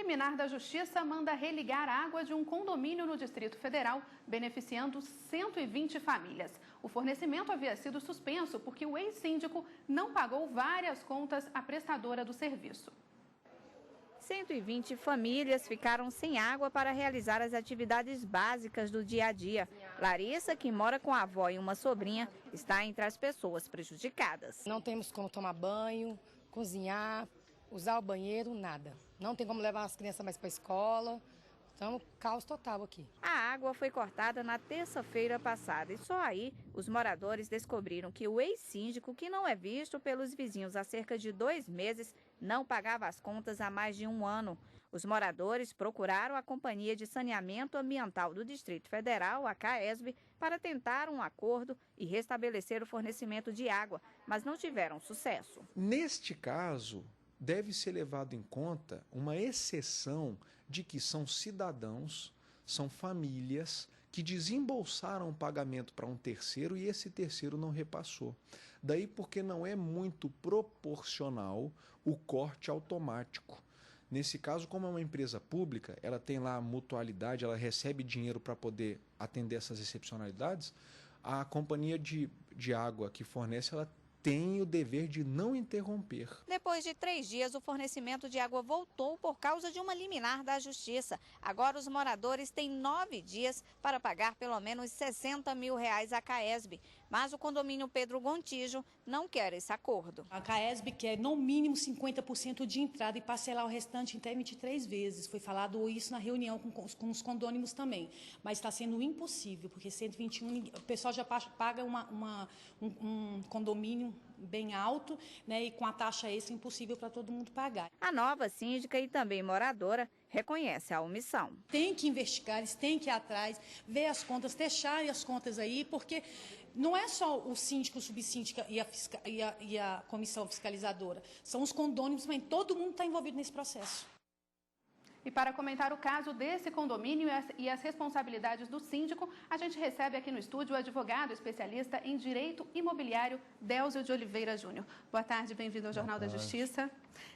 liminar da Justiça manda religar a água de um condomínio no Distrito Federal, beneficiando 120 famílias. O fornecimento havia sido suspenso porque o ex-síndico não pagou várias contas à prestadora do serviço. 120 famílias ficaram sem água para realizar as atividades básicas do dia a dia. Larissa, que mora com a avó e uma sobrinha, está entre as pessoas prejudicadas. Não temos como tomar banho, cozinhar, usar o banheiro, nada. Não tem como levar as crianças mais para a escola. Então, caos total aqui. A água foi cortada na terça-feira passada e só aí os moradores descobriram que o ex-síndico, que não é visto pelos vizinhos há cerca de 2 meses, não pagava as contas há mais de 1 ano. Os moradores procuraram a Companhia de Saneamento Ambiental do Distrito Federal, a CAESB, para tentar um acordo e restabelecer o fornecimento de água, mas não tiveram sucesso. Neste caso, deve ser levado em conta uma exceção de que são cidadãos, são famílias que desembolsaram o pagamento para um terceiro e esse terceiro não repassou. Daí porque não é muito proporcional o corte automático. Nesse caso, como é uma empresa pública, ela tem lá a mutualidade, ela recebe dinheiro para poder atender essas excepcionalidades, a companhia de água que fornece, ela tem o dever de não interromper. Depois de 3 dias, o fornecimento de água voltou por causa de uma liminar da Justiça. Agora, os moradores têm 9 dias para pagar pelo menos R$60 mil à CAESB. Mas o condomínio Pedro Gontijo não quer esse acordo. A CAESB quer, no mínimo, 50% de entrada e parcelar o restante em até 23 vezes. Foi falado isso na reunião com os condôminos também. Mas está sendo impossível, porque 121, o pessoal já paga um condomínio bem alto, né, e com a taxa extra impossível para todo mundo pagar. A nova síndica e também moradora reconhece a omissão. Tem que investigar, eles têm que ir atrás, ver as contas, deixarem as contas aí, porque não é só o síndico, o subsíndica e a comissão fiscalizadora, são os condôminos, mas todo mundo está envolvido nesse processo. E para comentar o caso desse condomínio e as responsabilidades do síndico, a gente recebe aqui no estúdio o advogado especialista em direito imobiliário, Délzio de Oliveira Júnior. Boa tarde, bem-vindo ao Jornal da Justiça.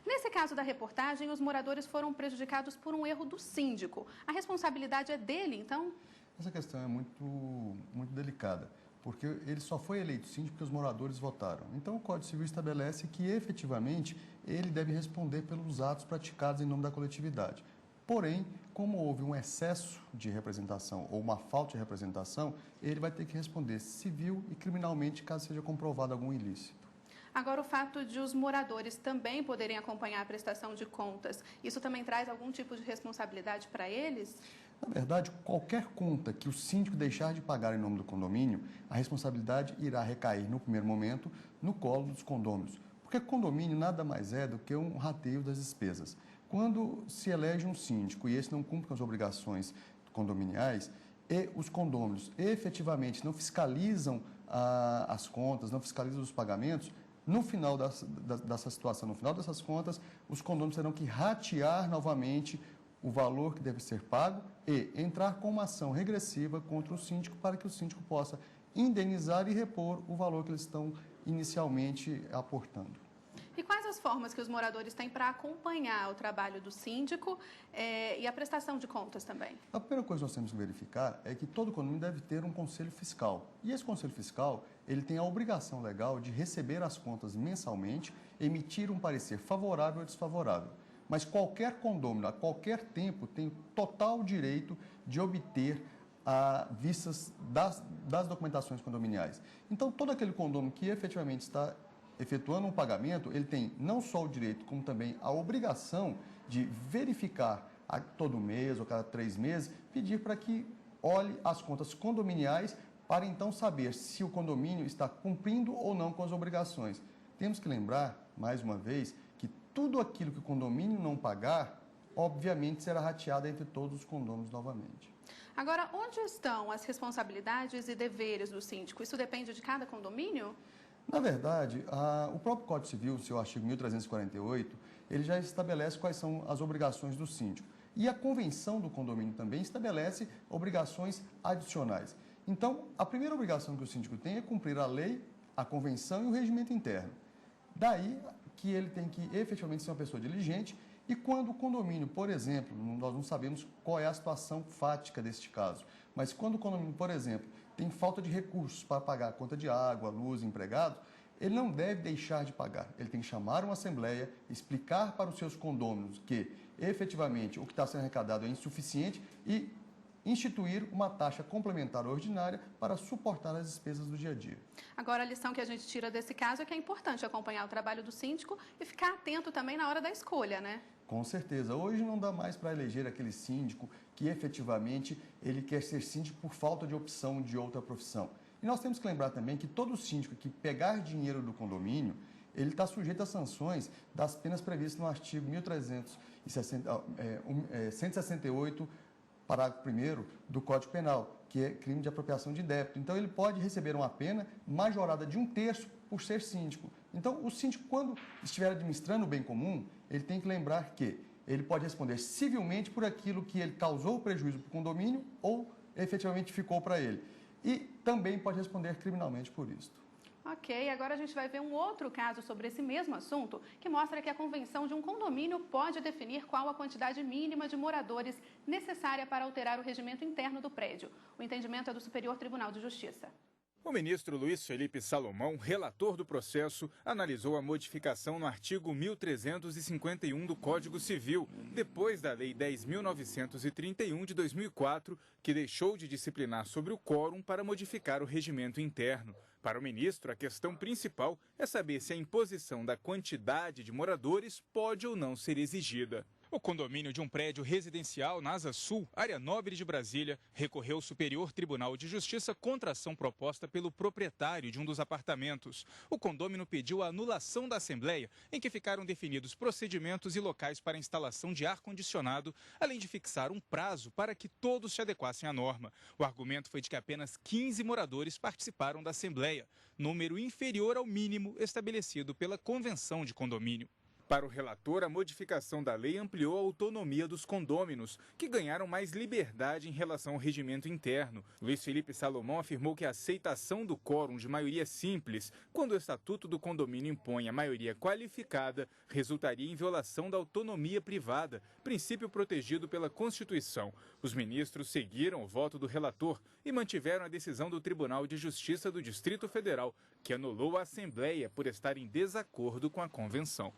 Nesse caso da reportagem, os moradores foram prejudicados por um erro do síndico. A responsabilidade é dele, então? Essa questão é muito delicada, porque ele só foi eleito síndico porque os moradores votaram. Então, o Código Civil estabelece que, efetivamente, ele deve responder pelos atos praticados em nome da coletividade. Porém, como houve um excesso de representação ou uma falta de representação, ele vai ter que responder civil e criminalmente caso seja comprovado algum ilícito. Agora, o fato de os moradores também poderem acompanhar a prestação de contas, isso também traz algum tipo de responsabilidade para eles? Na verdade, qualquer conta que o síndico deixar de pagar em nome do condomínio, a responsabilidade irá recair, no primeiro momento, no colo dos condôminos. Porque condomínio nada mais é do que um rateio das despesas. Quando se elege um síndico e esse não cumpre com as obrigações condominiais, e os condôminos efetivamente não fiscalizam as contas, não fiscalizam os pagamentos, no final dessa situação, no final dessas contas, os condôminos terão que ratear novamente o valor que deve ser pago e entrar com uma ação regressiva contra o síndico para que o síndico possa indenizar e repor o valor que eles estão inicialmente aportando. E quais as formas que os moradores têm para acompanhar o trabalho do síndico e a prestação de contas também? A primeira coisa que nós temos que verificar é que todo condomínio deve ter um conselho fiscal. E esse conselho fiscal, ele tem a obrigação legal de receber as contas mensalmente, emitir um parecer favorável ou desfavorável. Mas qualquer condômino, a qualquer tempo, tem o total direito de obter vistas das documentações condominiais. Então, todo aquele condômino que efetivamente está efetuando um pagamento, ele tem não só o direito, como também a obrigação de verificar a todo mês ou cada 3 meses, pedir para que olhe as contas condominiais para então saber se o condomínio está cumprindo ou não com as obrigações. Temos que lembrar, mais uma vez, que tudo aquilo que o condomínio não pagar, obviamente será rateado entre todos os condôminos novamente. Agora, onde estão as responsabilidades e deveres do síndico? Isso depende de cada condomínio? Na verdade, o próprio Código Civil, seu artigo 1348, ele já estabelece quais são as obrigações do síndico. E a Convenção do Condomínio também estabelece obrigações adicionais. Então, a primeira obrigação que o síndico tem é cumprir a lei, a Convenção e o regimento interno. Daí que ele tem que efetivamente ser uma pessoa diligente E quando o condomínio, por exemplo, nós não sabemos qual é a situação fática deste caso, mas quando o condomínio, por exemplo, tem falta de recursos para pagar a conta de água, luz, empregado, ele não deve deixar de pagar. Ele tem que chamar uma assembleia, explicar para os seus condôminos que, efetivamente, o que está sendo arrecadado é insuficiente e instituir uma taxa complementar ordinária para suportar as despesas do dia a dia. Agora, a lição que a gente tira desse caso é que é importante acompanhar o trabalho do síndico e ficar atento também na hora da escolha, né? Com certeza. Hoje não dá mais para eleger aquele síndico que efetivamente ele quer ser síndico por falta de opção de outra profissão. E nós temos que lembrar também que todo síndico que pegar dinheiro do condomínio, ele está sujeito a sanções das penas previstas no artigo 168, parágrafo 1º do Código Penal, que é crime de apropriação de débito. Então, ele pode receber uma pena majorada de 1/3 por ser síndico. Então, o síndico, quando estiver administrando o bem comum, ele tem que lembrar que ele pode responder civilmente por aquilo que ele causou prejuízo para o condomínio ou efetivamente ficou para ele. E também pode responder criminalmente por isso. Ok, agora a gente vai ver um outro caso sobre esse mesmo assunto, que mostra que a convenção de um condomínio pode definir qual a quantidade mínima de moradores necessária para alterar o regimento interno do prédio. O entendimento é do Superior Tribunal de Justiça. O ministro Luiz Felipe Salomão, relator do processo, analisou a modificação no artigo 1351 do Código Civil, depois da Lei 10.931 de 2004, que deixou de disciplinar sobre o quórum para modificar o regimento interno. Para o ministro, a questão principal é saber se a imposição da quantidade de moradores pode ou não ser exigida. O condomínio de um prédio residencial na Asa Sul, área nobre de Brasília, recorreu ao Superior Tribunal de Justiça contra a ação proposta pelo proprietário de um dos apartamentos. O condômino pediu a anulação da assembleia, em que ficaram definidos procedimentos e locais para a instalação de ar-condicionado, além de fixar um prazo para que todos se adequassem à norma. O argumento foi de que apenas 15 moradores participaram da assembleia, número inferior ao mínimo estabelecido pela Convenção de Condomínio. Para o relator, a modificação da lei ampliou a autonomia dos condôminos, que ganharam mais liberdade em relação ao regimento interno. Luiz Felipe Salomão afirmou que a aceitação do quórum de maioria simples, quando o Estatuto do Condomínio impõe a maioria qualificada, resultaria em violação da autonomia privada, princípio protegido pela Constituição. Os ministros seguiram o voto do relator e mantiveram a decisão do Tribunal de Justiça do Distrito Federal, que anulou a Assembleia por estar em desacordo com a Convenção.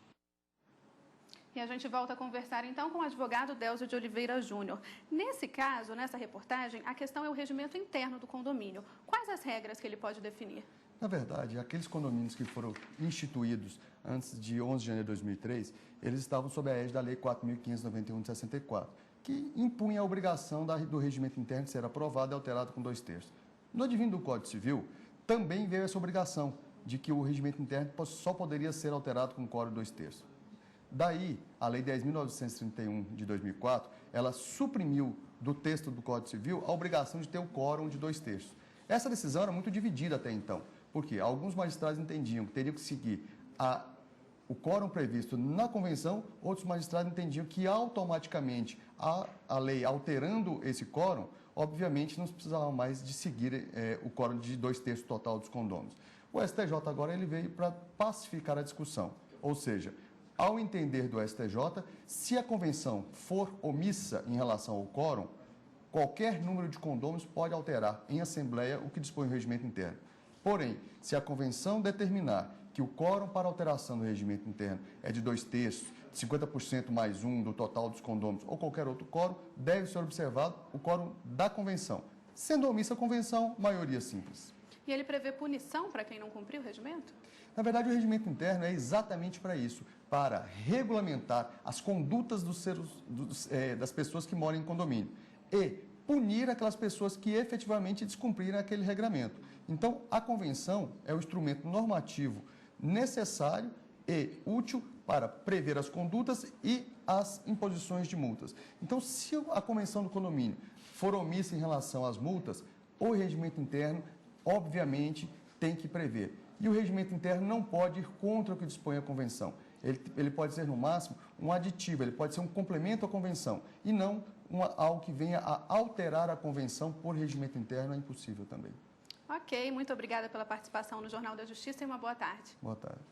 E a gente volta a conversar então com o advogado Délcio de Oliveira Júnior. Nesse caso, nessa reportagem, a questão é o regimento interno do condomínio. Quais as regras que ele pode definir? Na verdade, aqueles condomínios que foram instituídos antes de 11 de janeiro de 2003, eles estavam sob a égide da Lei 4.591 de 64, que impunha a obrigação do regimento interno de ser aprovado e alterado com 2/3. No advindo do Código Civil, também veio essa obrigação de que o regimento interno só poderia ser alterado com quórum de 2/3. Daí, a Lei 10.931 de 2004, ela suprimiu do texto do Código Civil a obrigação de ter o quórum de 2/3. Essa decisão era muito dividida até então, porque alguns magistrados entendiam que teriam que seguir o quórum previsto na Convenção, outros magistrados entendiam que automaticamente a lei alterando esse quórum, obviamente não precisava mais de seguir o quórum de 2/3 total dos condôminos. O STJ agora ele veio para pacificar a discussão, ou seja, ao entender do STJ, se a convenção for omissa em relação ao quórum, qualquer número de condôminos pode alterar em assembleia o que dispõe o regimento interno. Porém, se a convenção determinar que o quórum para alteração do regimento interno é de 2/3, 50% mais 1 do total dos condôminos ou qualquer outro quórum, deve ser observado o quórum da convenção. Sendo omissa a convenção, maioria simples. E ele prevê punição para quem não cumpriu o regimento? Na verdade, o regimento interno é exatamente para isso, para regulamentar as condutas das pessoas que moram em condomínio e punir aquelas pessoas que efetivamente descumpriram aquele regramento. Então, a convenção é o instrumento normativo necessário e útil para prever as condutas e as imposições de multas. Então, se a convenção do condomínio for omissa em relação às multas, o regimento interno, obviamente, tem que prever. E o regimento interno não pode ir contra o que dispõe a convenção. Ele pode ser, no máximo, um aditivo, ele pode ser um complemento à convenção e não algo que venha a alterar a convenção por regimento interno, é impossível também. Ok, muito obrigada pela participação no Jornal da Justiça e uma boa tarde. Boa tarde.